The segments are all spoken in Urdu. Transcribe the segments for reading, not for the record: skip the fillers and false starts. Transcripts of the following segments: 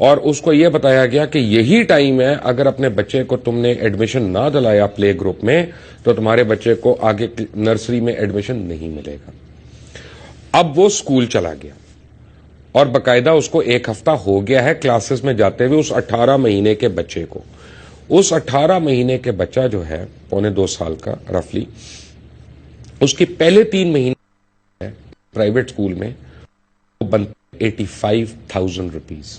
اور اس کو یہ بتایا گیا کہ یہی ٹائم ہے، اگر اپنے بچے کو تم نے ایڈمیشن نہ دلایا پلے گروپ میں تو تمہارے بچے کو آگے نرسری میں ایڈمیشن نہیں ملے گا۔ اب وہ اسکول چلا گیا اور باقاعدہ اس کو 1 ہفتہ ہو گیا ہے کلاسز میں جاتے ہوئے اس 18 مہینے کے بچے کو۔ اس 18 مہینے کے بچہ جو ہے 1.25 سال کا رفلی، اس کی پہلے 3 مہینے پرائیویٹ اسکول میں وہ بنتے 85,000 روپیز۔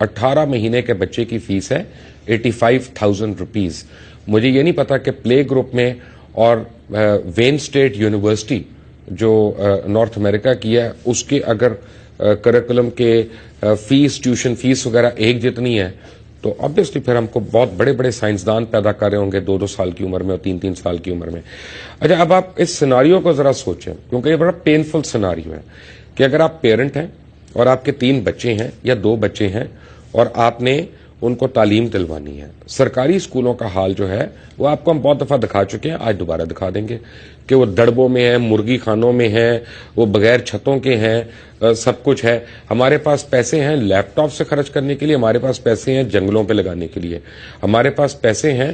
18 مہینے کے بچے کی فیس ہے 85,000 روپیز۔ مجھے یہ نہیں پتا کہ پلے گروپ میں اور وین اسٹیٹ یونیورسٹی جو نارتھ امریکہ کی ہے اس کے اگر کریکولم کے فیس، ٹیوشن فیس وغیرہ ایک جتنی ہے تو آبویسلی پھر ہم کو بہت بڑے بڑے سائنسدان پیدا کر رہے ہوں گے 2-2 سال کی عمر میں اور 3-3 سال کی عمر میں۔ اچھا، اب آپ اس سیناریو کو ذرا سوچیں، کیونکہ یہ بڑا پینفل سیناریو ہے کہ اگر آپ پیرنٹ ہیں اور آپ کے 3 بچے ہیں یا 2 بچے ہیں اور آپ نے ان کو تعلیم دلوانی ہے۔ سرکاری اسکولوں کا حال جو ہے وہ آپ کو ہم بہت دفعہ دکھا چکے ہیں، آج دوبارہ دکھا دیں گے کہ وہ دڑبوں میں ہیں، مرغی خانوں میں ہیں، وہ بغیر چھتوں کے ہیں، سب کچھ ہے۔ ہمارے پاس پیسے ہیں لیپ ٹاپ سے خرچ کرنے کے لیے، ہمارے پاس پیسے ہیں جنگلوں پہ لگانے کے لیے، ہمارے پاس پیسے ہیں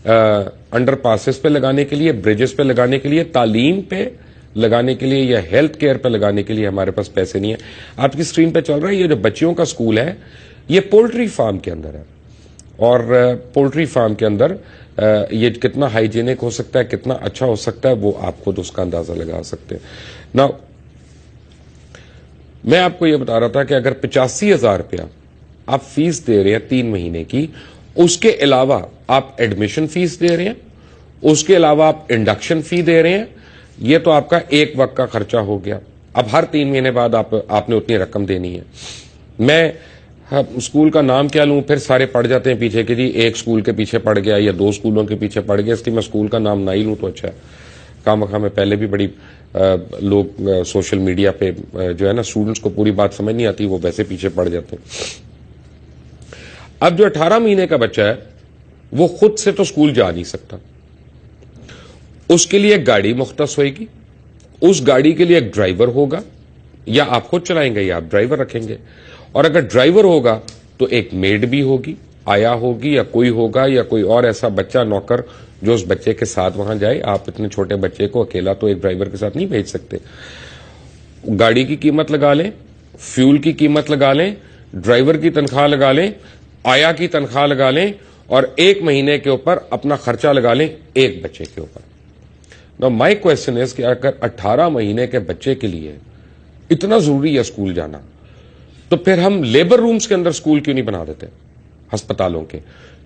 انڈر پاسز پہ لگانے کے لیے، بریجز پہ لگانے کے لیے، تعلیم پہ لگانے کے لیے یا ہیلتھ کیئر پہ لگانے کے لیے ہمارے پاس پیسے نہیں ہیں۔ آپ کی اسکرین پہ چل رہا ہے یہ جو بچیوں کا اسکول ہے، یہ پولٹری فارم کے اندر ہے، اور پولٹری فارم کے اندر یہ کتنا ہائیجینک ہو سکتا ہے، کتنا اچھا ہو سکتا ہے، وہ آپ خود اس کا اندازہ لگا سکتے ہیں۔ نا میں آپ کو یہ بتا رہا تھا کہ اگر 85,000 روپیہ آپ فیس دے رہے ہیں 3 مہینے کی، اس کے علاوہ آپ ایڈمیشن فیس دے رہے ہیں، اس کے علاوہ آپ انڈکشن فی دے رہے ہیں، یہ تو آپ کا ایک وقت کا خرچہ ہو گیا۔ اب ہر 3 مہینے بعد آپ نے اتنی رقم دینی ہے۔ میں اسکول کا نام کیا لوں، پھر سارے پڑ جاتے ہیں پیچھے کہ جی ایک اسکول کے پیچھے پڑ گیا یا 2 اسکولوں کے پیچھے پڑ گیا، اس لیے میں اسکول کا نام نہ ہی لوں تو اچھا ہے۔ کام میں پہلے بھی بڑی لوگ سوشل میڈیا پہ جو ہے نا اسٹوڈنٹس کو پوری بات سمجھ نہیں آتی، وہ ویسے پیچھے پڑ جاتے ہیں۔ اب جو 18 مہینے کا بچہ ہے وہ خود سے تو اسکول جا نہیں سکتا، اس کے لیے ایک گاڑی مختص ہوئے گی، اس گاڑی کے لیے ایک ڈرائیور ہوگا، یا آپ خود چلائیں گے یا آپ ڈرائیور رکھیں گے، اور اگر ڈرائیور ہوگا تو ایک میڈ بھی ہوگی، آیا ہوگی یا کوئی ہوگا یا کوئی اور ایسا بچہ نوکر جو اس بچے کے ساتھ وہاں جائے۔ آپ اتنے چھوٹے بچے کو اکیلا تو ایک ڈرائیور کے ساتھ نہیں بھیج سکتے۔ گاڑی کی قیمت لگا لیں، فیول کی قیمت لگا لیں، ڈرائیور کی تنخواہ لگا لیں، آیا کی تنخواہ لگا لیں، اور 1 مہینے کے اوپر اپنا خرچہ لگا لیں ایک بچے کے اوپر۔ Now my question is کہ اگر 18 مہینے کے بچے کے لیے اتنا ضروری ہے اسکول جانا، تو پھر ہم لیبر رومز کے اندر اسکول کیوں نہیں بنا دیتے ہسپتالوں کے،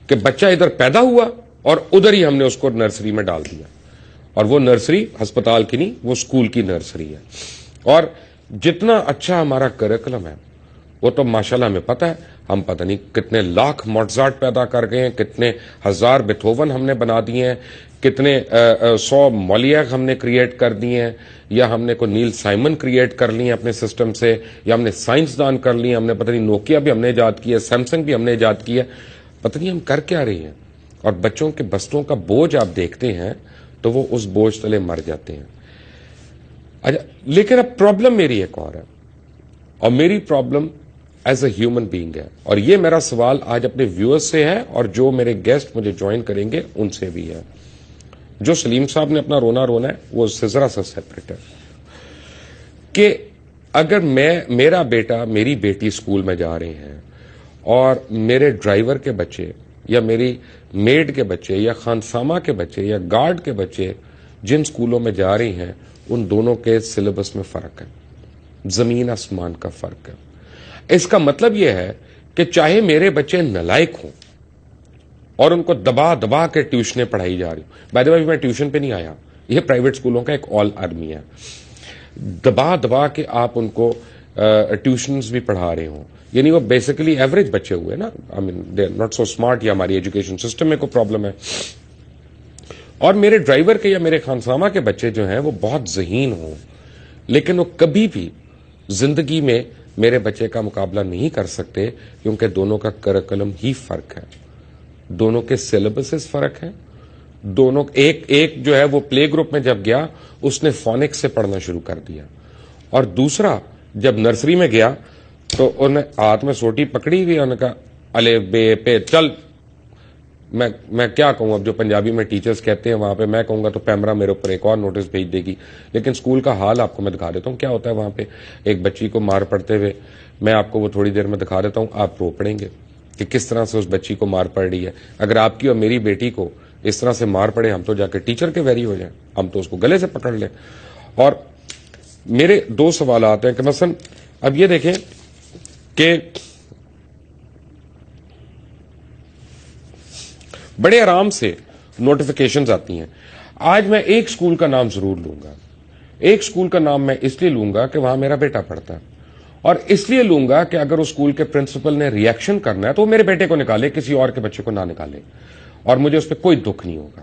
کہ بچہ ادھر پیدا ہوا اور ادھر ہی ہم نے اس کو نرسری میں ڈال دیا، اور وہ نرسری ہسپتال کی نہیں، وہ اسکول کی نرسری ہے۔ اور جتنا اچھا ہمارا کریکولم ہے وہ تو ماشاءاللہ ہمیں پتہ ہے، ہم پتہ نہیں کتنے لاکھ موزارٹ پیدا کر گئے ہیں، کتنے ہزار بیتھوون ہم نے بنا دیے ہیں، کتنے 100 مولیاک ہم نے کریٹ کر دیے ہیں، یا ہم نے کوئی نیل سائمن کریٹ کر لی ہیں اپنے سسٹم سے، یا ہم نے سائنسدان کر لی ہیں، ہم نے پتہ نہیں نوکیا بھی ہم نے ایجاد کیا ہے، سیمسنگ بھی ہم نے ایجاد کیا ہے، پتہ نہیں ہم کر کیا رہے ہیں۔ اور بچوں کے بستوں کا بوجھ آپ دیکھتے ہیں تو وہ اس بوجھ تلے مر جاتے ہیں۔ اچھا، لیکن اب پرابلم میری ایک اور ہے، اور میری problem as a human being ہے، اور یہ میرا سوال آج اپنے ویورز سے ہے اور جو میرے گیسٹ مجھے جوائن کریں گے ان سے بھی ہے۔ جو سلیم صاحب نے اپنا رونا ہے وہ اس سے ذرا سا سیپریٹ ہے، کہ اگر میرا بیٹا میری بیٹی اسکول میں جا رہے ہیں اور میرے ڈرائیور کے بچے یا میری میڈ کے بچے یا خانسامہ کے بچے یا گارڈ کے بچے جن اسکولوں میں جا رہے ہیں، ان دونوں کے سلیبس میں فرق ہے، زمین آسمان کا فرق ہے۔ اس کا مطلب یہ ہے کہ چاہے میرے بچے نالائق ہوں اور ان کو دبا دبا کے ٹیوشنیں پڑھائی جا رہی ہوں، بائی دی وے میں ٹیوشن پہ نہیں آیا، یہ پرائیویٹ اسکولوں کا ایک آل آرمی ہے، دبا دبا کے آپ ان کو ٹیوشنز بھی پڑھا رہے ہوں، یعنی وہ بیسیکلی ایوریج بچے ہوئے نا، I mean they are not so smart, یا ہماری ایجوکیشن سسٹم میں کوئی پرابلم ہے۔ اور میرے ڈرائیور کے یا میرے خانسامہ کے بچے جو ہیں وہ بہت ذہین ہوں، لیکن وہ کبھی بھی زندگی میں میرے بچے کا مقابلہ نہیں کر سکتے، کیونکہ دونوں کا کریکولم ہی فرق ہے، دونوں کے سلیبسز فرق ہیں، دونوں ایک جو ہے وہ پلے گروپ میں جب گیا اس نے فونکس سے پڑھنا شروع کر دیا، اور دوسرا جب نرسری میں گیا تو انہیں ہاتھ میں سوٹی پکڑی ہوئی, انہوں نے کہا الے بے پہ چل. میں کیا کہوں, اب جو پنجابی میں ٹیچرز کہتے ہیں وہاں پہ میں کہوں گا تو پیمرا میرے اوپر ایک اور نوٹس بھیج دے گی. لیکن اسکول کا حال آپ کو میں دکھا دیتا ہوں کیا ہوتا ہے وہاں پہ ایک بچی کو مار پڑتے ہوئے. میں آپ کو وہ تھوڑی دیر میں دکھا دیتا ہوں, آپ رو پڑیں گے کہ کس طرح سے اس بچی کو مار پڑ رہی ہے. اگر آپ کی اور میری بیٹی کو اس طرح سے مار پڑے, ہم تو جا کے ٹیچر کے ویری ہو جائیں, ہم تو اس کو گلے سے پکڑ لیں. اور میرے دو سوالات ہیں کہ مثلا اب یہ دیکھیں کہ بڑے آرام سے نوٹیفیکیشنز آتی ہیں. آج میں ایک سکول کا نام ضرور لوں گا, ایک سکول کا نام میں اس لیے لوں گا کہ وہاں میرا بیٹا پڑھتا ہے, اور اس لیے لوں گا کہ اگر اس سکول کے پرنسپل نے ریئیکشن کرنا ہے تو وہ میرے بیٹے کو نکالے, کسی اور کے بچے کو نہ نکالے, اور مجھے اس پہ کوئی دکھ نہیں ہوگا.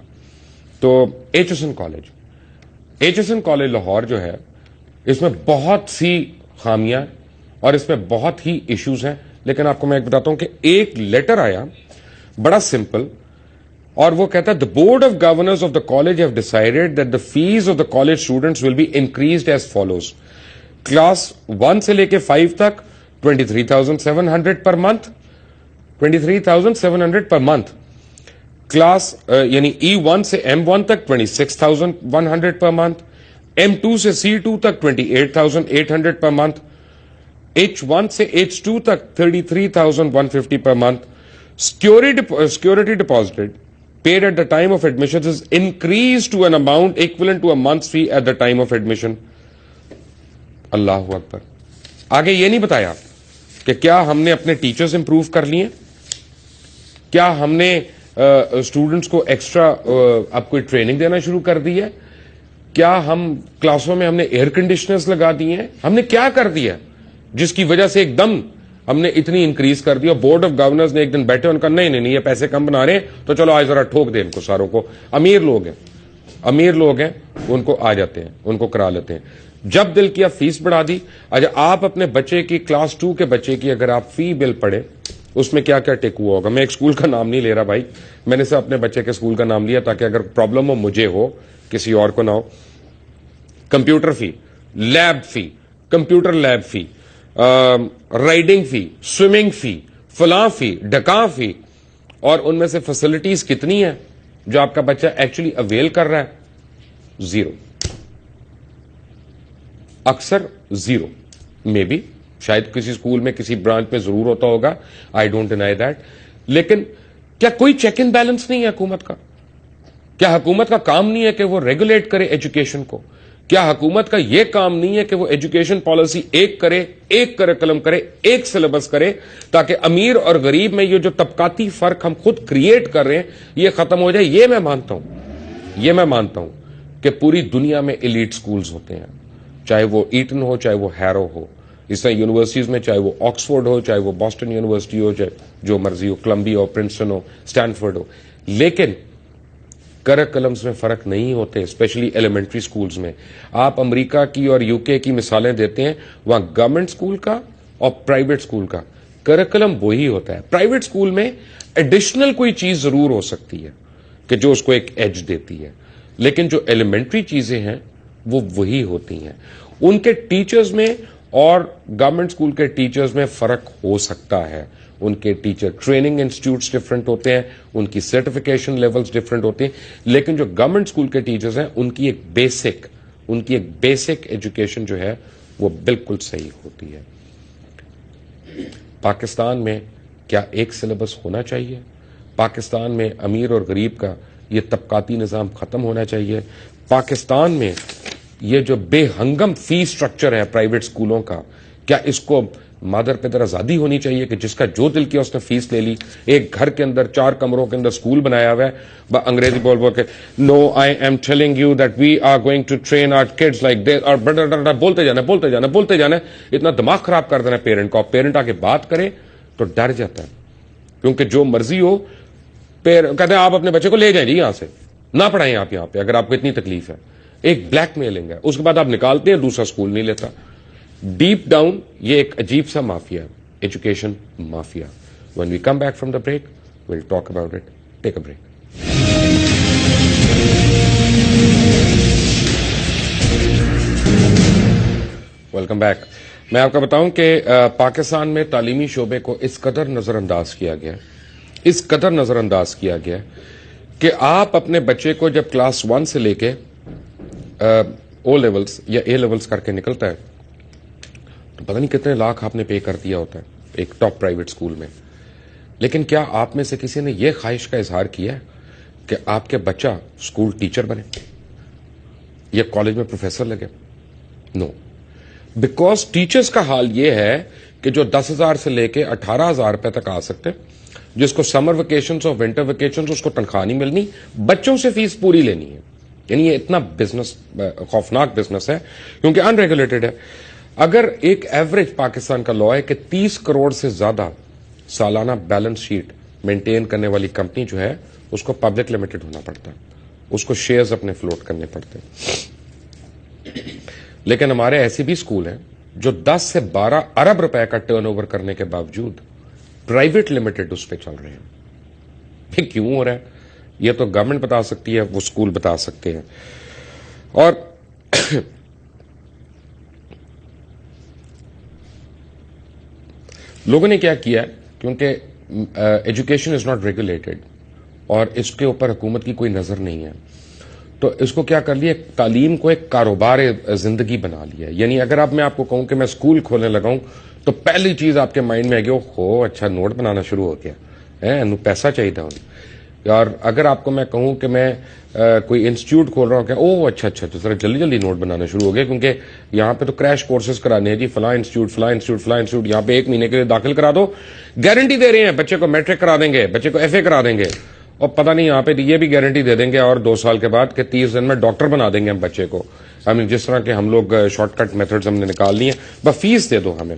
تو H S N college Lahore جو ہے اس میں بہت سی خامیاں اور اس میں بہت ہی ایشوز ہیں. لیکن آپ کو میں ایک بتاتا ہوں کہ ایک لیٹر آیا بڑا سمپل, اور وہ کہتا ہے the board of governors of the college have decided that the fees of the college students will be increased as follows. Class 1 سے لے کے 5 تک 23,700 per month, 23,700 per month. Class یعنی E1 سے M1 تک 26,100 پر منتھ, M2 سے C2 تک 28,800 پر منتھ, H1 سے H2 تک 33,150 per month. Security deposited paid at the time of admission is increased to an amount equivalent to a month's fee at the time of admission. اللہ اکبر. آگے یہ نہیں بتایا کہ کیا ہم نے اپنے ٹیچرز امپروو کر لیے, کیا ہم نے اسٹوڈنٹس کو ایکسٹرا اب کوئی ٹریننگ دینا شروع کر دی ہے, کیا ہم کلاسوں میں ہم نے ایئر کنڈیشنرز لگا دیے ہیں, ہم نے کیا کر دیا جس کی وجہ سے ایک دم ہم نے اتنی انکریز کر دیا. بورڈ آف گورنرز نے ایک دن بیٹھے ان کا نہیں یہ پیسے کم بنا رہے ہیں تو چلو آج ذرا ٹھوک دیں ان کو ساروں کو. امیر لوگ ہیں ان کو آ جاتے ہیں, ان کو کرا لیتے ہیں. جب دل کیا فیس بڑھا دی. اچھا آپ اپنے بچے کی کلاس 2 کے بچے کی اگر آپ فی بل پڑھے اس میں کیا کیا ٹیک ہوا ہوگا. میں ایک اسکول کا نام نہیں لے رہا بھائی, میں نے صرف اپنے بچے کے اسکول کا نام لیا تاکہ اگر پرابلم ہو مجھے ہو, کسی اور کو نہ ہو. کمپیوٹر فی, لیب فی, کمپیوٹر لیب فی, رائڈنگ فی, سوئمنگ فی, فلاں فی, ڈکاں فی, اور ان میں سے فیسلٹیز کتنی ہیں جو آپ کا بچہ ایکچولی اویل کر رہا ہے؟ زیرو, اکثر زیرو. مے بی شاید کسی اسکول میں کسی برانچ میں ضرور ہوتا ہوگا, آئی ڈونٹ ڈینائی دیٹ. لیکن کیا کوئی چیک اینڈ بیلنس نہیں ہے حکومت کا؟ کیا حکومت کا کام نہیں ہے کہ وہ ریگولیٹ کرے ایجوکیشن کو؟ کیا حکومت کا یہ کام نہیں ہے کہ وہ ایجوکیشن پالیسی ایک کرے, ایک کریکولم کرے, ایک سلیبس کرے, تاکہ امیر اور غریب میں یہ جو طبقاتی فرق ہم خود کریٹ کر رہے ہیں یہ ختم ہو جائے؟ یہ میں مانتا ہوں کہ پوری دنیا میں ایلیٹ سکولز ہوتے ہیں, چاہے وہ ایٹن ہو, چاہے وہ ہیرو ہو, اس طرح یونیورسٹیز میں چاہے وہ آکسفورڈ ہو, چاہے وہ بoston یونیورسٹی ہو, چاہے جو مرضی ہو, کولمبیا ہو, پرنسٹن ہو, اسٹینفورڈ ہو. لیکن کریکولمز میں فرق نہیں ہوتے, اسپیشلی ایلیمنٹری سکولز میں. آپ امریکہ کی اور یو کے کی مثالیں دیتے ہیں, وہاں گورنمنٹ سکول کا اور پرائیویٹ سکول کا کریکولم وہی ہوتا ہے. پرائیویٹ سکول میں ایڈیشنل کوئی چیز ضرور ہو سکتی ہے کہ جو اس کو ایک ایج دیتی ہے, لیکن جو ایلیمنٹری چیزیں ہیں وہ وہی ہوتی ہیں. ان کے ٹیچرز میں اور گورنمنٹ سکول کے ٹیچرز میں فرق ہو سکتا ہے. ان کے ٹیچر ٹریننگ انسٹیٹیوٹس ڈفرنٹ ہوتے ہیں, ان کی سرٹیفکیشن لیولز ڈفرنٹ ہوتے ہیں, لیکن جو گورنمنٹ سکول کے ٹیچرز ہیں ان کی ایک بیسک ایجوکیشن جو ہے وہ بالکل صحیح ہوتی ہے. پاکستان میں کیا ایک سلیبس ہونا چاہیے؟ پاکستان میں امیر اور غریب کا یہ طبقاتی نظام ختم ہونا چاہیے. پاکستان میں یہ جو بے ہنگم فی سٹرکچر ہے پرائیویٹ سکولوں کا, کیا اس کو مادر پدر آزادی ہونی چاہیے کہ جس کا جو دل کیا اس نے فیس لے لی؟ ایک گھر کے اندر 4 کمروں کے اندر سکول بنایا ہوا ہے, انگریزی بول کے no I am telling you that we are going to train our kids like this, اور بولتے جانا. اتنا دماغ خراب کر دینا پیرنٹ کو. پیرنٹ آ کے بات کرے تو ڈر جاتا ہے, کیونکہ جو مرضی ہو کہتے ہیں آپ اپنے بچے کو لے جائیں جی یہاں سے, نہ پڑھائیں آپ یہاں پہ اگر آپ کو اتنی تکلیف ہے. ایک بلیک میلنگ ہے, اس کے بعد آپ نکالتے ہیں, دوسرا سکول نہیں لیتا. ڈیپ ڈاؤن یہ ایک عجیب سا مافیا ہے, education mafia. When we come back from the break, we'll talk about it. Take a break. Welcome back. میں آپ کو بتاؤں کہ پاکستان میں تعلیمی شعبے کو اس قدر نظر انداز کیا گیا کہ آپ اپنے بچے کو جب کلاس 1 سے لے کے او لیولز یا اے لیولز کر کے نکلتا ہے تو پتہ نہیں کتنے لاکھ آپ نے پے کر دیا ہوتا ہے ایک ٹاپ پرائیویٹ اسکول میں. لیکن کیا آپ میں سے کسی نے یہ خواہش کا اظہار کیا کہ آپ کے بچہ اسکول ٹیچر بنے یا کالج میں پروفیسر لگے؟ نو. بیکاز ٹیچرز کا حال یہ ہے کہ جو 10,000 سے لے کے 18,000 روپے تک آ سکتے، جس کو سمر ویکیشنز اور ونٹر ویکیشنز اس کو تنخواہ نہیں ملنی، بچوں سے فیس پوری لینی ہے. یعنی یہ اتنا بزنس خوفناک بزنس ہے کیونکہ ان ریگولیٹڈ ہے. اگر ایک ایوریج پاکستان کا لا ہے کہ 30 کروڑ سے زیادہ سالانہ بیلنس شیٹ مینٹین کرنے والی کمپنی جو ہے اس کو پبلک لمیٹڈ ہونا پڑتا ہے، اس کو شیئرز اپنے فلوٹ کرنے پڑتے ہیں. لیکن ہمارے ایسے بھی اسکول ہیں جو 10 سے 12 ارب روپے کا ٹرن اوور کرنے کے باوجود پرائیویٹ لمیٹڈ اس پہ چل رہے ہیں. پھر کیوں ہو رہا ہے یہ تو گورنمنٹ بتا سکتی ہے، وہ اسکول بتا سکتے ہیں. اور لوگوں نے کیا کیا ہے کیونکہ ایجوکیشن از ناٹ ریگولیٹڈ اور اس کے اوپر حکومت کی کوئی نظر نہیں ہے، تو اس کو کیا کر لیا، تعلیم کو ایک کاروبار زندگی بنا لیا. یعنی اگر اب میں آپ کو کہوں کہ میں اسکول کھولنے لگاؤں تو پہلی چیز آپ کے مائنڈ میں آئے گی ہو اچھا نوٹ بنانا شروع ہو گیا ہے، پیسہ چاہیے تھا. اور اگر آپ کو میں کہوں کہ میں کوئی انسٹیٹیوٹ کھول رہا ہوں کہ او اچھا ذرا جلدی نوٹ بنانا شروع ہو گیا، کیونکہ یہاں پہ تو کریش کورسز کرانے ہیں جی، فلاں انسٹیٹیوٹ یہاں پہ 1 مہینے کے لیے داخل کرا دو، گارنٹی دے رہے ہیں بچے کو میٹرک کرا دیں گے، بچے کو ایف اے کرا دیں گے، اور پتہ نہیں یہاں پہ یہ بھی گارنٹی دے دیں گے اور 2 سال کے بعد کہ 30 دن میں ڈاکٹر بنا دیں گے ہم بچے کو. جس طرح کہ ہم لوگ شارٹ کٹ میتھڈز ہم نے نکال لی ہیں، بس فیس دے دو ہمیں.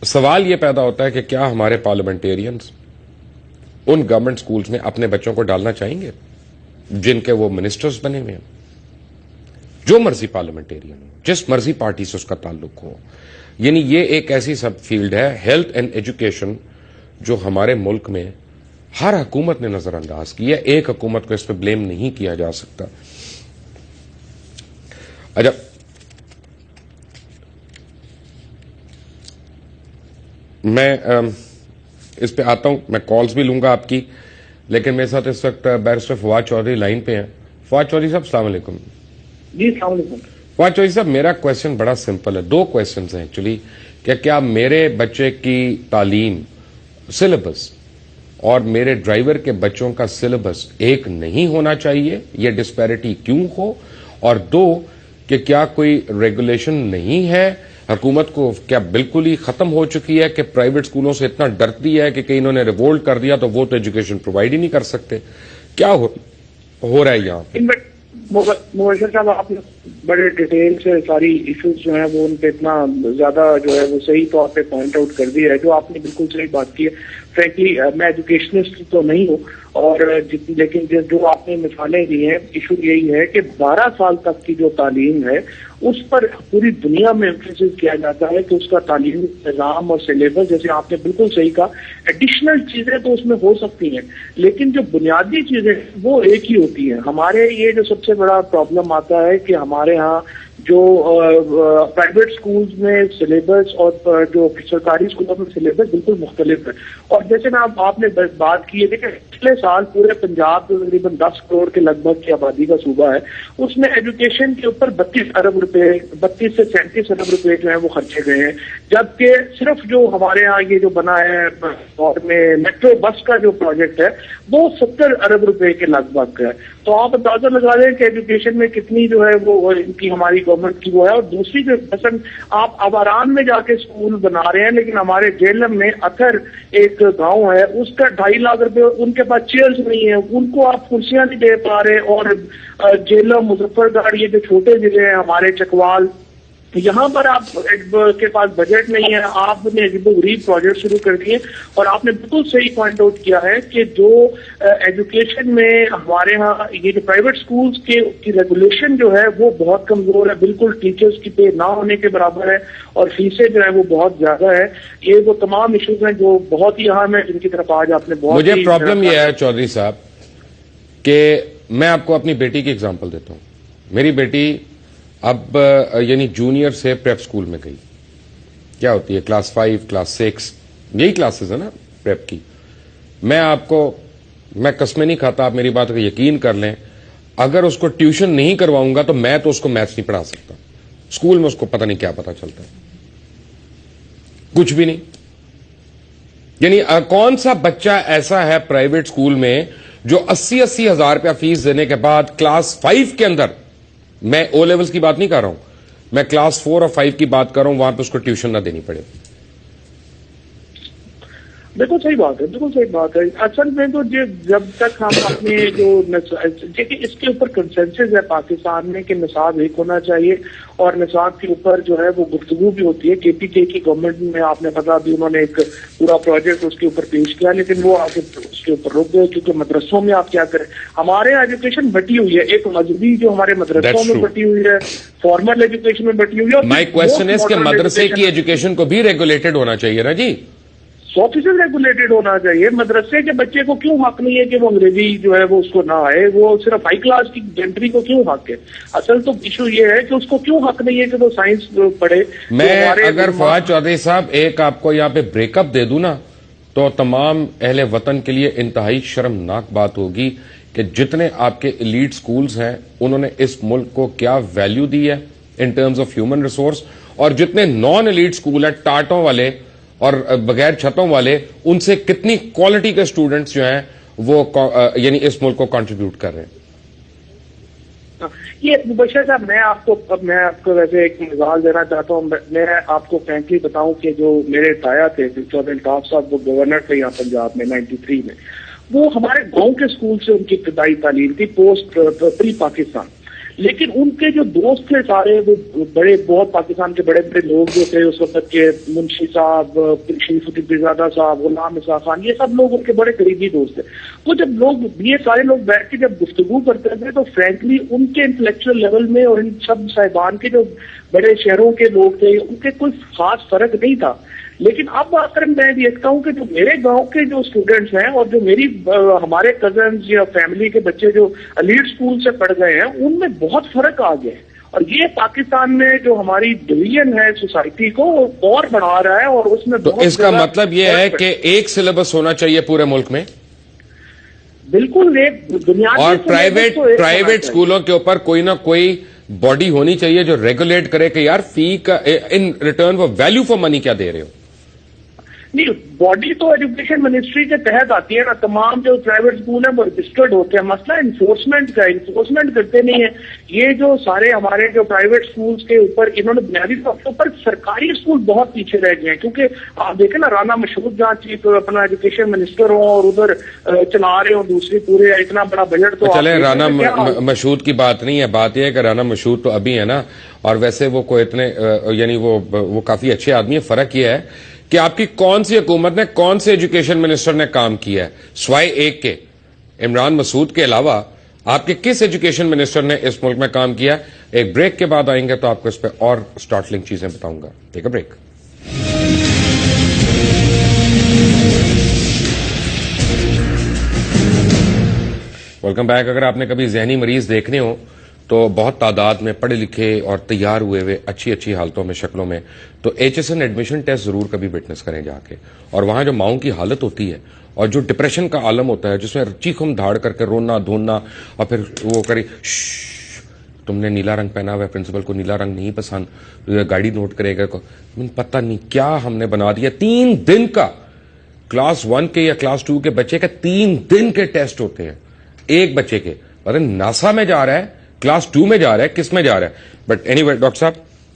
سوال یہ پیدا ہوتا ہے کہ کیا ہمارے پارلیمنٹیرینز ان گورنمنٹ سکولز میں اپنے بچوں کو ڈالنا چاہیں گے جن کے وہ منسٹرز بنے ہوئے ہیں، جو مرضی پارلیمنٹیرین ہو، جس مرضی پارٹی سے اس کا تعلق ہو. یعنی یہ ایک ایسی سب فیلڈ ہے ہیلتھ اینڈ ایجوکیشن جو ہمارے ملک میں ہر حکومت نے نظر انداز کی ہے. ایک حکومت کو اس پہ بلیم نہیں کیا جا سکتا. اچھا، میں اس پہ آتا ہوں، میں کالز بھی لوں گا آپ کی، لیکن میرے ساتھ اس وقت بیرسٹر فواد چودھری لائن پہ ہیں. فواد چودھری صاحب السلام علیکم. جی السلام علیکم. فواد چودھری صاحب میرا کویشچن بڑا سمپل ہے، 2 کویشچنز ہیں ایکچولی. کہ کیا میرے بچے کی تعلیم سلیبس اور میرے ڈرائیور کے بچوں کا سلیبس ایک نہیں ہونا چاہیے، یہ ڈسپیرٹی کیوں ہو؟ اور 2 کہ کیا کوئی ریگولیشن نہیں ہے حکومت کو، کیا بالکل ہی ختم ہو چکی ہے کہ پرائیویٹ اسکولوں سے اتنا ڈرتی ہے کہ کہیں انہوں نے ریوولٹ کر دیا تو وہ تو ایجوکیشن پرووائڈ ہی نہیں کر سکتے؟ کیا ہو رہا ہے یہاں پہ؟ مبشر صاحب آپ نے بڑے ڈیٹیل سے ساری ایشوز جو ہیں وہ ان پہ اتنا زیادہ جو ہے وہ صحیح طور پہ پوائنٹ آؤٹ کر دیا ہے، جو آپ نے بالکل صحیح بات کی ہے. فرینکلی میں ایجوکیشنسٹ تو نہیں ہوں، اور لیکن جو آپ نے مثالیں دی ہیں، ایشو یہی ہے کہ 12 سال تک کی جو تعلیم ہے اس پر پوری دنیا میں ایمفیسس کیا جاتا ہے کہ اس کا تعلیمی نظام اور سلیبس، جیسے آپ نے بالکل صحیح کہا، ایڈیشنل چیزیں تو اس میں ہو سکتی ہیں لیکن جو بنیادی چیزیں وہ ایک ہی ہوتی ہیں. ہمارے یہ جو سب سے بڑا پرابلم آتا ہے کہ ہمارے ہاں جو پرائیویٹ سکولز میں سلیبس اور جو سرکاری اسکولوں میں سلیبس بالکل مختلف ہے. اور جیسے میں آپ نے بات کی ہے کہ پچھلے سال پورے پنجاب تقریباً 10 کروڑ کے لگ بھگ کی آبادی کا صوبہ ہے، اس میں ایجوکیشن کے اوپر 32 ارب روپے 32 سے 37 ارب روپے جو ہیں وہ خرچے گئے ہیں، جبکہ صرف جو ہمارے ہاں یہ جو بنا ہے اور میں میٹرو بس کا جو پروجیکٹ ہے وہ 70 ارب روپے کے لگ بھگ ہے. تو آپ اندازہ لگا دیں کہ ایجوکیشن میں کتنی جو ہے وہ ان کی ہماری گورنمنٹ کی وہ ہے. اور دوسری جو مثلاً آپ اباران میں جا کے اسکول بنا رہے ہیں، لیکن ہمارے جیلم میں اتھر ایک گاؤں ہے، اس کا 2.5 لاکھ روپے ان کے پاس چیئرز نہیں ہیں، ان کو آپ کرسیاں نہیں دے پا رہے. اور جیلم، مظفر گڑھ، یہ جو چھوٹے ضلع ہیں ہمارے، چکوال، یہاں پر آپ کے پاس بجٹ نہیں ہے، آپ نے عجیب و غریب پروجیکٹ شروع کر دیے. اور آپ نے بالکل صحیح پوائنٹ آؤٹ کیا ہے کہ جو ایجوکیشن میں ہمارے ہاں یہ جو پرائیویٹ سکولز کی ریگولیشن جو ہے وہ بہت کمزور ہے، بالکل ٹیچرز کی پے نہ ہونے کے برابر ہے، اور فیسیں جو ہے وہ بہت زیادہ ہے. یہ وہ تمام ایشوز ہیں جو بہت ہی اہم ہیں، جن کی طرف آج آپ نے بہت. مجھے پرابلم یہ ہے چودھری صاحب کہ میں آپ کو اپنی بیٹی کی اگزامپل دیتا ہوں. میری بیٹی اب یعنی جونیئر سے پریپ اسکول میں گئی, کیا ہوتی ہے کلاس 5 کلاس 6 یہی کلاسز ہے نا پریپ کی. میں قسمیں نہیں کھاتا, آپ میری بات کا یقین کر لیں, اگر اس کو ٹیوشن نہیں کرواؤں گا تو میں تو اس کو میتھس نہیں پڑھا سکتا. اسکول میں اس کو پتہ نہیں کیا پتا چلتا ہے, کچھ بھی نہیں. یعنی کون سا بچہ ایسا ہے پرائیویٹ اسکول میں جو 80 ہزار روپیہ فیس دینے کے بعد کلاس 5 کے اندر, میں او لیولز کی بات نہیں کر رہا ہوں, میں کلاس 4 اور 5 کی بات کر رہا ہوں, وہاں پہ اس کو ٹیوشن نہ دینی پڑے. بالکل صحیح بات ہے, بالکل صحیح بات ہے. اصل میں تو جب تک ہم اپنے جو دیکھیں اس کے اوپر کنسنسس ہے پاکستان میں کہ نصاب ایک ہونا چاہیے, اور نصاب کے اوپر جو ہے وہ گفتگو بھی ہوتی ہے. KPK کی گورنمنٹ میں آپ نے پتا بھی انہوں نے ایک پورا پروجیکٹ اس کے اوپر پیش کیا, لیکن وہ آگے اس کے اوپر رک گئے, کیونکہ مدرسوں میں آپ کیا کریں, ہمارے ایجوکیشن بٹی ہوئی ہے, ایک مذہبی جو ہمارے مدرسوں میں بٹی ہوئی ہے, فارمل ایجوکیشن میں بٹی ہوئی ہے. مائی کوشچن ہے کہ مدرسے کی ایجوکیشن کو بھی ریگولیٹڈ ہونا چاہیے نا جی, 100% ریگولیٹڈ ہونا چاہیے. مدرسے کے بچے کو کیوں حق نہیں ہے کہ وہ انگریزی جو ہے وہ اس کو نہ آئے, وہ صرف ہائی کلاس کی جنٹری کو کیوں حق ہے؟ اصل تو ایشو یہ ہے کہ اس کو کیوں حق نہیں ہے کہ وہ سائنس پڑھے. میں اگر فواد چودھری صاحب ایک آپ کو یہاں پہ بریک اپ دے دوں نا, تو تمام اہل وطن کے لیے انتہائی شرمناک بات ہوگی کہ جتنے آپ کے ایلیٹ سکولز ہیں انہوں نے اس ملک کو کیا ویلیو دی ہے in terms of human resource, اور جتنے نان ایلیٹ سکول ہیں ٹاٹوں والے اور بغیر چھتوں والے, ان سے کتنی کوالٹی کے اسٹوڈنٹس جو ہیں وہ یعنی اس ملک کو کنٹریبیوٹ کر رہے ہیں. یہ مبشر صاحب میں آپ کو ویسے ایک مثال دینا چاہتا ہوں. میں آپ کو فرینکلی بتاؤں کہ جو میرے تایا تھے چودھری الطاف صاحب, وہ گورنر تھے یہاں پنجاب میں 93 میں, وہ ہمارے گاؤں کے اسکول سے ان کی ابتدائی تعلیم تھی پوسٹ پری پاکستان. لیکن ان کے جو دوست تھے سارے وہ بڑے بہت پاکستان کے بڑے بڑے لوگ جو تھے اس وقت کے, منشی صاحب, شریف الدین پیرزادہ صاحب, غلام اسحاق خان, یہ سب لوگ ان کے بڑے قریبی دوست تھے. وہ جب لوگ یہ سارے لوگ بیٹھ کے جب گفتگو کرتے تھے تو فرینکلی ان کے انٹلیکچوئل لیول میں اور ان سب صاحبان کے جو بڑے شہروں کے لوگ تھے ان کے کوئی خاص فرق نہیں تھا. لیکن اب آ کر میں دیکھتا ہوں کہ جو میرے گاؤں کے جو اسٹوڈنٹس ہیں اور جو ہمارے کزنز یا فیملی کے بچے جو ایلیٹ اسکول سے پڑھ گئے ہیں, ان میں بہت فرق آ گیا ہے. اور یہ پاکستان میں جو ہماری ڈویژن ہے سوسائٹی کو اور بڑھا رہا ہے, اور اس میں تو اس کا مطلب یہ ہے کہ ایک سلیبس ہونا چاہیے پورے ملک میں, بالکل ایک بنیادی, اور پرائیویٹ اسکولوں کے اوپر کوئی نہ کوئی باڈی ہونی چاہیے جو ریگولیٹ کرے کہ یار فی کا ان ریٹرن وہ ویلیو فار منی کیا دے رہے ہو. نہیں, باڈی تو ایجوکیشن منسٹری کے تحت آتی ہے نا. تمام جو پرائیویٹ اسکول ہیں وہ رجسٹرڈ ہوتے ہیں. مسئلہ انفورسمنٹ کا, انفورسمنٹ کرتے نہیں ہیں. یہ جو سارے ہمارے جو پرائیویٹ اسکولز کے اوپر انہوں نے بنیادی طور کے اوپر سرکاری اسکول بہت پیچھے رہ گئے ہیں, کیونکہ آپ دیکھیں نا رانا مشہود جہاں چیف اپنا ایجوکیشن منسٹر ہوں اور ادھر چلا رہے ہوں دوسری پورے اتنا بڑا بجٹ. تو چلے رانا مشہود کی بات نہیں ہے, بات یہ ہے کہ رانا مشہود تو ابھی ہے نا, اور ویسے وہ کوئی اتنے یعنی وہ کافی اچھے آدمی ہے. فرق یہ ہے کہ آپ کی کون سی حکومت نے کون سے ایجوکیشن منسٹر نے کام کیا ہے, سوائے ایک کے عمران مسعود کے علاوہ آپ کے کس ایجوکیشن منسٹر نے اس ملک میں کام کیا. ایک بریک کے بعد آئیں گے تو آپ کو اس پہ اور سٹارٹلنگ چیزیں بتاؤں گا. ٹیک اے بریک. Welcome back. اگر آپ نے کبھی ذہنی مریض دیکھنے ہو تو بہت تعداد میں پڑھے لکھے اور تیار ہوئے ہوئے اچھی حالتوں میں, شکلوں میں, تو HSN ایڈمیشن ٹیسٹ ضرور کبھی وٹنس کریں جا کے. اور وہاں جو ماؤں کی حالت ہوتی ہے اور جو ڈپریشن کا عالم ہوتا ہے, جس میں چیخم دھاڑ کر کے رونا دھونا, اور پھر وہ کری تم نے نیلا رنگ پہنا ہوا ہے, پرنسپل کو نیلا رنگ نہیں پسند, گاڑی نوٹ کرے گا, پتہ نہیں کیا ہم نے بنا دیا. 3 دن کا کلاس 1 کے یا کلاس 2 کے بچے کے 3 دن کے ٹیسٹ ہوتے ہیں ایک بچے کے. پتہ ناسا میں جا رہا ہے, کلاس 2 میں جا رہا ہے, کس میں جا رہا ہے. بٹ اینی وے ڈاکٹر صاحب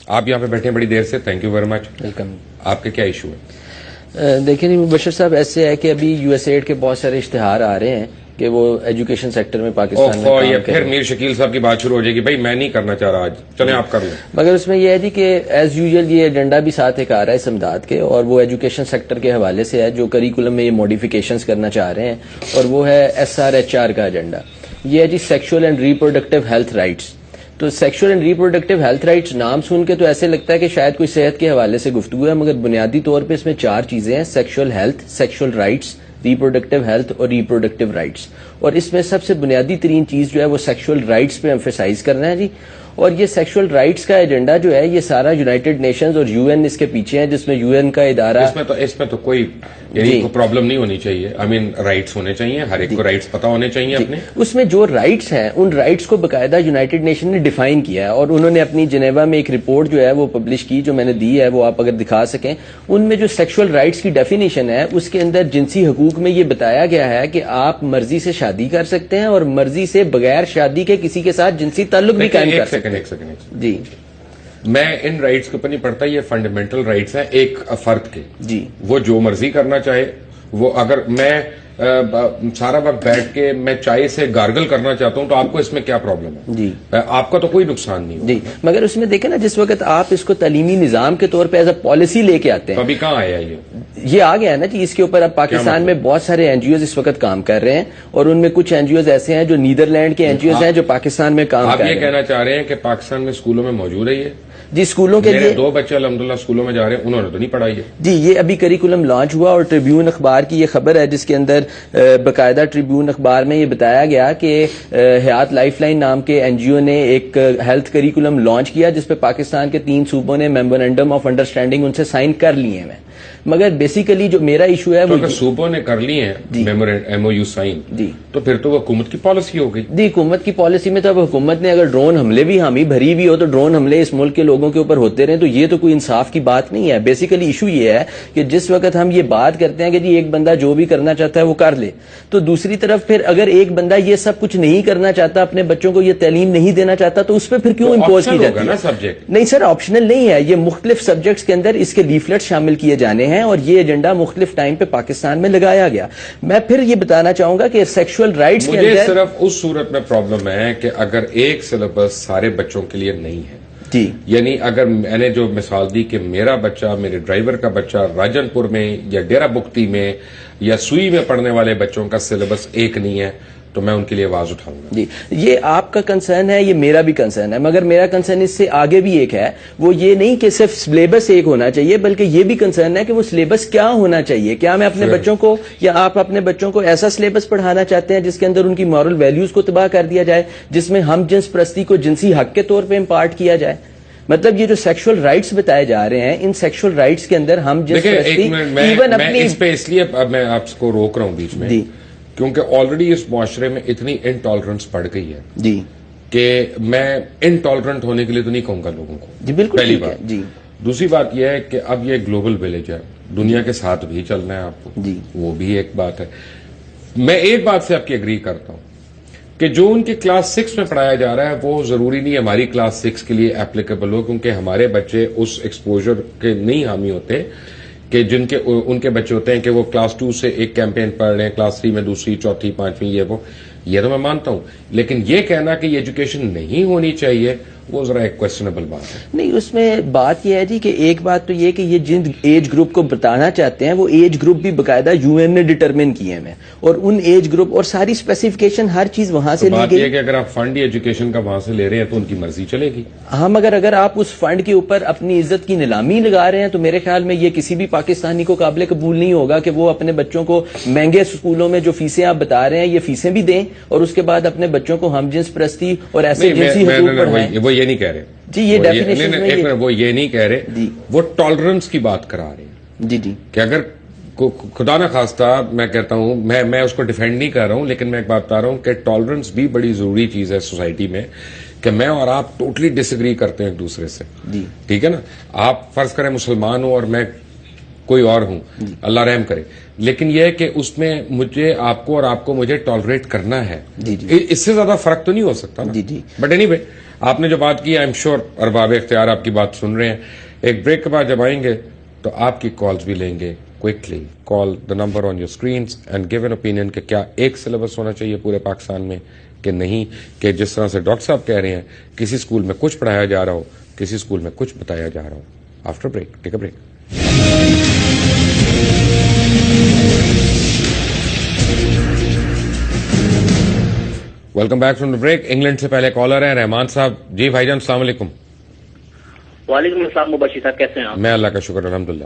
آپ یہاں پہ بیٹھے ہیں بڑی دیر سے, thank you very much. Welcome. آپ کے کیا ایشو ہے؟ دیکھیں مبشر صاحب, ایسے ہے کہ ابھی USAID کے بہت سارے اشتہار آ رہے ہیں کہ وہ ایجوکیشن سیکٹر میں پاکستان میں یہ پھر میر شکیل صاحب کی بات شروع ہو جائے گی, بھائی میں نہیں کرنا چاہ رہا آج, چلیں آپ کر لیں. مگر اس میں یہ ہے جی کہ ایز یوزل یہ ایجنڈا بھی ساتھ ایک آ رہا ہے اس امداد کے, اور وہ ایجوکیشن سیکٹر کے حوالے سے ہے جو کریکولم میں یہ موڈیفیکیشنز کرنا چاہ رہے ہیں, اور وہ ہے SRHR کا ایجنڈا. یہ ہے جی sexual and reproductive health rights. تو sexual and reproductive health rights نام سن کے تو ایسے لگتا ہے کہ شاید کوئی صحت کے حوالے سے گفتگو ہے, مگر بنیادی طور پہ اس میں 4 چیزیں ہیں: sexual health, sexual rights, reproductive health اور ریپروڈکٹیو رائٹس. اور اس میں سب سے بنیادی ترین چیز جو ہے وہ سیکشول رائٹس پہ ایمفیسائز کرنا ہے جی. اور یہ سیکشل رائٹس کا ایجنڈا جو ہے یہ سارا یونائٹڈ نیشنز اور یو این اس کے پیچھے ہے، جس میں یو این کا ادارہ اس میں تو کوئی پرابلم نہیں ہونی چاہیے. آئی مین رائٹس ہونے چاہیے، ہر ایک کو رائٹس پتا ہونے چاہیے اپنے. اس میں جو رائٹس ہیں ان رائٹس کو باقاعدہ یونائٹڈ نیشن نے ڈیفائن کیا ہے، اور انہوں نے اپنی جنیوا میں ایک رپورٹ جو ہے وہ پبلش کی، جو میں نے دی ہے، وہ آپ اگر دکھا سکیں. ان میں جو سیکشل رائٹس کی ڈیفینیشن ہے اس کے اندر جنسی حقوق میں یہ بتایا گیا ہے کہ آپ مرضی سے شادی کر سکتے ہیں اور مرضی سے بغیر شادی کے کسی کے ساتھ جنسی تعلق بھی قائم کر سکتے ہیں. ایک سیکنڈ جی میں ان رائٹس کے اوپر نہیں پڑھتا، یہ فنڈامنٹل رائٹس ہیں ایک فرد کے. جی وہ جو مرضی کرنا چاہے، وہ اگر میں سارا وقت بیٹھ کے میں چائے سے گارگل کرنا چاہتا ہوں تو آپ کو اس میں کیا پرابلم ہے؟ جی آپ کا تو کوئی نقصان نہیں ہوگا. جی مگر اس میں دیکھیں نا، جس وقت آپ اس کو تعلیمی نظام کے طور پہ ایز اے پالیسی لے کے آتے تو ہیں، ابھی کہاں آیا یہ آ گیا ہے نا جی. اس کے اوپر اب پاکستان میں بہت سارے این جی اوز اس وقت کام کر رہے ہیں، اور ان میں کچھ این جی اوز ایسے ہیں جو نیدرلینڈ کے این جی اوز ہیں جو پاکستان میں کام کر رہے ہیں. آپ یہ کہنا چاہ رہے ہیں کہ پاکستان میں اسکولوں میں موجود ہے یہ؟ جی اسکولوں کے میرے لیے 2 بچے الحمدللہ اسکولوں میں جا رہے ہیں، انہوں نے تو نہیں پڑھائی ہے. جی یہ ابھی کریکولم لانچ ہوا، اور ٹریبیون اخبار کی یہ خبر ہے جس کے اندر باقاعدہ ٹریبیون اخبار میں یہ بتایا گیا کہ حیات لائف لائن نام کے این جی او نے ایک ہیلتھ کریکولم لانچ کیا جس پہ پاکستان کے 3 صوبوں نے میمورینڈم آف انڈرسٹینڈنگ ان سے سائن کر لیے ہیں. مگر بیسیکلی جو میرا ایشو ہے وہ اگر صوبوں نے کر لی ہیں ایم او یو سائن، جی تو پھر تو وہ حکومت کی پالیسی ہو گئی. جی حکومت کی پالیسی میں تو اب حکومت نے اگر ڈرون حملے بھی حامی بھری بھی ہو تو ڈرون حملے اس ملک کے لوگوں کے اوپر ہوتے رہے، تو یہ تو کوئی انصاف کی بات نہیں ہے. بیسیکلی ایشو یہ ہے کہ جس وقت ہم یہ بات کرتے ہیں کہ جی ایک بندہ جو بھی کرنا چاہتا ہے وہ کر لے، تو دوسری طرف پھر اگر ایک بندہ یہ سب کچھ نہیں کرنا چاہتا، اپنے بچوں کو یہ تعلیم نہیں دینا چاہتا، تو اس پہ پھر کیوں امپوز کی جاتی ہے؟ سبجیکٹ نہیں سر، آپشنل نہیں ہے، یہ مختلف سبجیکٹس کے اندر اس کے لیفلیٹ شامل کیے جانے ہیں، اور یہ ایجنڈا مختلف ٹائم پہ پاکستان میں لگایا گیا. میں پھر یہ بتانا چاہوں گا کہ سیکشل رائٹس کے مجھے اندر صرف اس صورت میں پرابلم ہے کہ اگر ایک سلیبس سارے بچوں کے لیے نہیں ہے. جی یعنی اگر میں نے جو مثال دی کہ میرا بچہ، میرے ڈرائیور کا بچہ راجن پور میں یا ڈیرہ بگٹی میں یا سوئی میں پڑھنے والے بچوں کا سلیبس ایک نہیں ہے، تو میں ان کے لیے آواز اٹھاؤں گا. جی یہ آپ کا کنسرن ہے، یہ میرا بھی کنسرن ہے، مگر میرا کنسرن اس سے آگے بھی ایک ہے. وہ یہ نہیں کہ صرف سلیبس ایک ہونا چاہیے، بلکہ یہ بھی کنسرن ہے کہ وہ سلیبس کیا ہونا چاہیے. کیا میں اپنے بچوں کو یا آپ اپنے بچوں کو ایسا سلیبس پڑھانا چاہتے ہیں جس کے اندر ان کی مورل ویلیوز کو تباہ کر دیا جائے، جس میں ہم جنس پرستی کو جنسی حق کے طور پہ امپارٹ کیا جائے؟ مطلب یہ جو سیکشل رائٹس بتائے جا رہے ہیں، ان سیکشل رائٹس کے اندر ہم جنس پرستی ایون اپنی اس پہ اس لیے میں آپ کو روک رہا ہوں بیچ میں، کیونکہ آلریڈی اس معاشرے میں اتنی انٹالرنس بڑھ گئی ہے جی کہ میں انٹالرنٹ ہونے کے لیے تو نہیں کہوں گا لوگوں کو. جی بالکل پہلی ٹھیک ہے. بات. جی دوسری بات یہ ہے کہ اب یہ گلوبل ولیج ہے، دنیا کے ساتھ بھی چلنا ہے آپ کو، جی وہ بھی ایک بات ہے. میں ایک بات سے آپ کی اگری کرتا ہوں کہ جو ان کے کلاس 6 میں پڑھایا جا رہا ہے وہ ضروری نہیں ہماری کلاس 6 کے لیے اپلیکیبل ہو، کیونکہ ہمارے بچے اس ایکسپوجر کے نہیں حامی ہوتے کہ ان کے بچے ہوتے ہیں کہ وہ کلاس 2 سے ایک کیمپین پڑھ رہے ہیں، کلاس 3 میں دوسری، چوتھی، پانچویں، یہ تو میں مانتا ہوں. لیکن یہ کہنا کہ یہ ایجوکیشن نہیں ہونی چاہیے وہ ذرا ایک کوشچنبل بات ہے. نہیں، اس میں بات یہ ہے جی کہ ایک بات تو یہ کہ یہ جن ایج گروپ کو بتانا چاہتے ہیں وہ ایج گروپ بھی باقاعدہ یو این نے ڈٹرمن کیے ہیں، اور ان ایج گروپ اور ساری اسپیسیفکیشن ہر چیز وہاں سے لی بات گئی. یہ کہ اگر آپ فنڈ ایجوکیشن کا وہاں سے لے رہے ہیں تو ان کی مرضی چلے گی. ہاں مگر اگر آپ اس فنڈ کے اوپر اپنی عزت کی نیلامی لگا رہے ہیں تو میرے خیال میں یہ کسی بھی پاکستانی کو قابل قبول نہیں ہوگا کہ وہ اپنے بچوں کو مہنگے اسکولوں میں جو فیسیں آپ بتا رہے ہیں یہ فیسیں بھی دیں اور اس کے بعد اپنے بچوں کو ہم جنس پرستی اور ایسے جنسی حقوق پڑھائیں. وہ یہ نہیں کہہ رہے جی یہ ڈیفینیشن وہ یہ نہیں کہہ رہے، وہ ٹالرنس کی بات کرا رہے ہیں. جی جی کہ اگر خدا نہ خواستہ میں کہتا ہوں، میں اس کو ڈیفینڈ نہیں کر رہا ہوں، لیکن میں ایک بات بتا رہا ہوں کہ ٹالرنس بھی بڑی ضروری چیز ہے سوسائٹی میں، کہ میں اور آپ ٹوٹلی ڈس ایگری کرتے ہیں ایک دوسرے سے. جی ٹھیک ہے نا، آپ فرض کریں مسلمان ہوں اور میں کوئی اور ہوں، اللہ رحم کرے، لیکن یہ ہے کہ اس میں مجھے آپ کو اور آپ کو مجھے ٹالریٹ کرنا ہے. اس سے زیادہ فرق تو نہیں ہو سکتا نا. بٹ اینی وے، آپ نے جو بات کی، آئی ایم شیور ارباب اختیار آپ کی بات سن رہے ہیں. ایک بریک کے بعد جب آئیں گے تو آپ کی کالز بھی لیں گے. Quickly call the number on your screens and give an opinion کہ کیا ایک سلیبس ہونا چاہیے پورے پاکستان میں کہ نہیں، کہ جس طرح سے ڈاکٹر صاحب کہہ رہے ہیں کسی اسکول میں کچھ پڑھایا جا رہا ہو، کسی اسکول میں کچھ بتایا جا رہا ہو. After break, take a break. Welcome back from the break. England سے پہلے کالر ہیں رحمان صاحب. جی بھائی جان السلام علیکم. وعلیکم السلام مبشر صاحب، کیسے ہیں آپ؟ میں اللہ کا شکر الحمدللہ.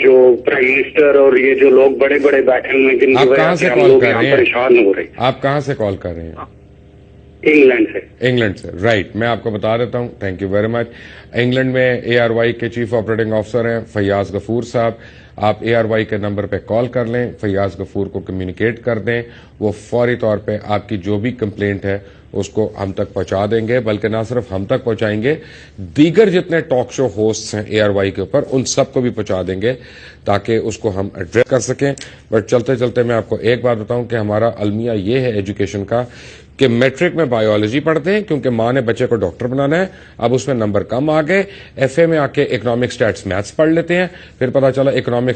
جو پرائم منسٹر اور یہ جو لوگ بڑے بڑے بیٹھے ہوئے ہیں جن کی آپ وجہ کہاں سے سے ہم کال لوگ کر یہاں رہے ہیں؟ پریشان ہو رہے ہیں. آپ کہاں سے کال کر رہے ہیں؟ انگلینڈ سے. انگلینڈ سے، رائٹ. میں آپ کو بتا دیتا ہوں. Thank you very much. England میں اے آر وائی کے چیف آپریٹنگ آفیسر ہیں فیاض غفور صاحب. آپ اے آر وائی کے نمبر پہ کال کر لیں، فیاض غفور کو کمیونیکیٹ کر دیں، وہ فوری طور پہ آپ کی جو بھی کمپلینٹ ہے اس کو ہم تک پہنچا دیں گے. بلکہ نہ صرف ہم تک پہنچائیں گے، دیگر جتنے ٹاک شو ہوسٹس ہیں اے آر وائی کے اوپر ان سب کو بھی پہنچا دیں گے تاکہ اس کو ہم ایڈریس کر سکیں. بٹ چلتے چلتے میں آپ کو ایک بات بتاؤں کہ ہمارا المیہ یہ ہے ایجوکیشن کا کہ میٹرک میں بایولوجی پڑھتے ہیں کیونکہ ماں نے بچے کو ڈاکٹر بنانا ہے. اب اس میں نمبر کم آ گئے. ایف اے میں آ کے اکنامکس اسٹیٹس میتھس پڑھ لیتے ہیں، پھر پتا چلا اکنامکس